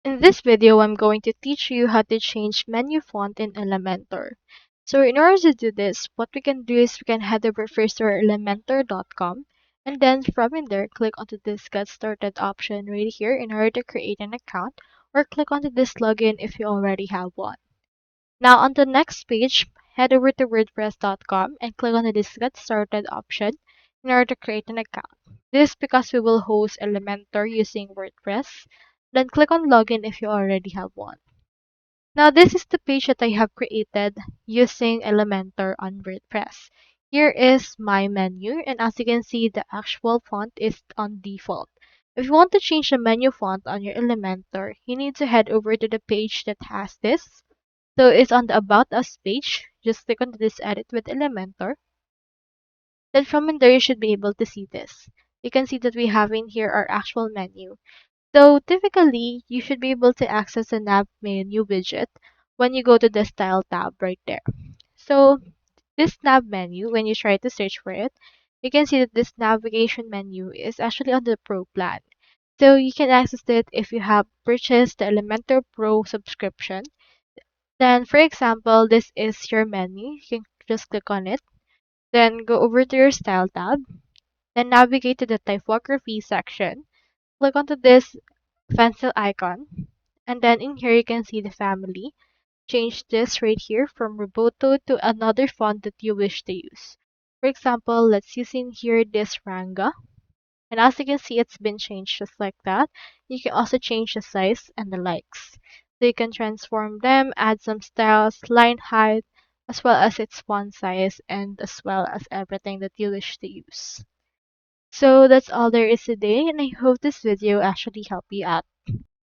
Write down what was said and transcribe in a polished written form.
In this video, I'm going to teach you how to change menu font in Elementor. So in order to do this, what we can do is we can head over first to our elementor.com, and then from in there, click onto this Get Started option right here in order to create an account, or click onto this login if you already have one. Now on the next page, head over to wordpress.com and click on this Get Started option in order to create an account. This is because we will host Elementor using WordPress. Then click on Login if you already have one. Now this is the page that I have created using Elementor on WordPress. Here is my menu, and as you can see, the actual font is on default. If you want to change the menu font on your Elementor, you need to head over to the page that has this. So it's on the About Us page. Just click on this Edit with Elementor. Then from in there, you should be able to see this. You can see that we have in here our actual menu. So typically, you should be able to access the nav menu widget when you go to the Style tab right there. So this nav menu, when you try to search for it, you can see that this navigation menu is actually on the Pro plan. So you can access it if you have purchased the Elementor Pro subscription. Then, for example, this is your menu. You can just click on it. Then go over to your Style tab. Then navigate to the Typography section. Click onto this pencil icon. And then in here, you can see the family. Change this right here from Roboto to another font that you wish to use. For example, let's use in here this Ranga. And as you can see, it's been changed just like that. You can also change the size and the likes. So you can transform them, add some styles, line height, as well as its font size, and as well as everything that you wish to use. So that's all there is today, and I hope this video actually helped you out.